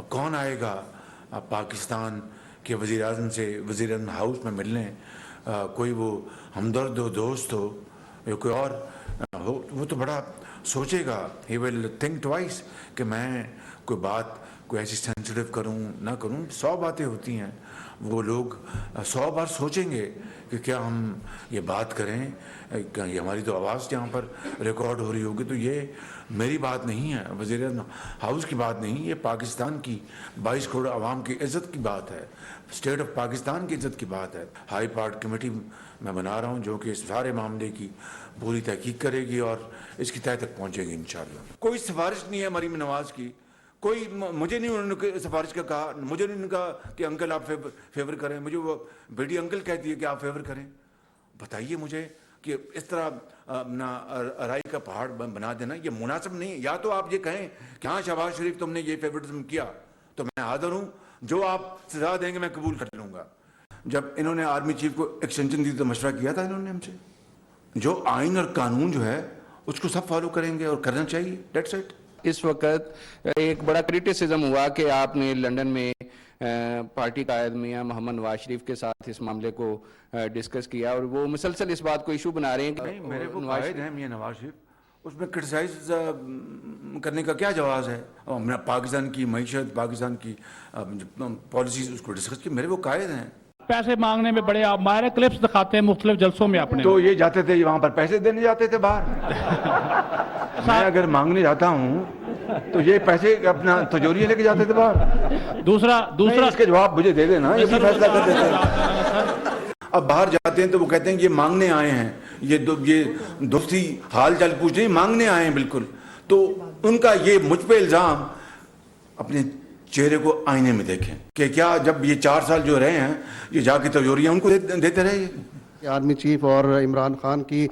کون آئے گا پاکستان کے وزیر اعظم سے وزیر اعظم ہاؤس میں ملنے؟ کوئی وہ ہمدرد ہو، دوست ہو یا کوئی اور ہو، وہ تو بڑا سوچے گا. ہی ول تھنک ٹوائس کہ میں کوئی بات کوئی ایسی سینسٹیو کروں نہ کروں. 100 باتیں ہوتی ہیں. وہ لوگ 100 بار سوچیں گے کہ کیا ہم یہ بات کریں. یہ ہماری تو آواز یہاں پر ریکارڈ ہو رہی ہوگی. تو یہ میری بات نہیں ہے، وزیر اعظم ہاؤس کی بات نہیں، یہ پاکستان کی 22 کروڑ عوام کی عزت کی بات ہے، اسٹیٹ آف پاکستان کی عزت کی بات ہے. ہائی پارٹ کمیٹی میں بنا رہا ہوں جو کہ اس سارے معاملے کی پوری تحقیق کرے گی اور اس کی تہہ تک پہنچے گی انشاءاللہ. کوئی سفارش نہیں ہے مریم نواز کی. کوئی مجھے نہیں انہوں نے سفارش کا کہا، مجھے نہیں نے کہا کہ انکل آپ فیور کریں. مجھے وہ بیٹی انکل کہتی ہے کہ آپ فیور کریں. بتائیے مجھے کہ اس طرح رائی کا پہاڑ بنا دینا یہ مناسب نہیں. یا تو آپ یہ کہیں کہ ہاں شہباز شریف تم نے یہ فیورٹزم کیا تو میں حاضر ہوں، جو آپ سزا دیں گے میں قبول کر لوں گا. جب انہوں نے آرمی چیف کو ایکسٹینشن دی تو مشورہ کیا تھا انہوں نے ہم سے. جو آئین اور قانون جو ہے اس کو سب فالو کریں گے اور کرنا چاہیے. That's it. اس وقت ایک بڑا کرٹیسزم ہوا کہ آپ نے لنڈن میں پارٹی قائد میاں محمد نواز شریف کے ساتھ اس معاملے کو ڈسکس کیا، اور وہ مسلسل اس بات کو ایشو بنا رہے ہیں کہ نہیں، میرے وہ قائد ہیں میاں نواز شریف، اس میں کرٹیسائز کرنے کا کیا جواز ہے؟ پاکستان کی معیشت، پاکستان کی پالیسیز اس کو ڈسکس کی. میرے وہ قائد ہیں. پیسے مانگنے میں بڑے آپ ماہر کلپس دکھاتے ہیں مختلف جلسوں میں اپنے. تو یہ جاتے تھے وہاں پر پیسے دینے جاتے تھے باہر. میں اگر مانگنے جاتا ہوں تو یہ پیسے اپنا تجوریے لے کے جاتے تھے باہر. دوسرا اس کے جواب مجھے دے دینا، یہ بھی فیصلہ کر دیتے ہیں. اب باہر جاتے ہیں تو وہ کہتے ہیں کہ یہ مانگنے آئے ہیں، یہ دوستی حال چال پوچھ نہیں، مانگنے آئے ہیں بالکل. تو ان کا یہ مجھ پہ الزام، اپنے چہرے کو آئینے میں دیکھیں کہ کیا جب یہ 4 سال جو رہے ہیں یہ جا کے تجوریاں ان کو دیتے رہے. آرمی چیف اور عمران خان کی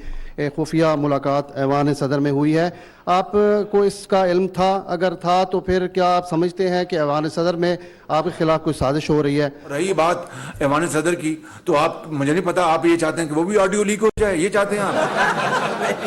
خفیہ ملاقات ایوان صدر میں ہوئی ہے. آپ کو اس کا علم تھا؟ اگر تھا تو پھر کیا آپ سمجھتے ہیں کہ ایوان صدر میں آپ کے خلاف کوئی سازش ہو رہی ہے؟ رہی بات ایوان صدر کی تو آپ، مجھے نہیں پتا، آپ یہ چاہتے ہیں کہ وہ بھی آڈیو لیک ہو جائے، یہ چاہتے ہیں آپ؟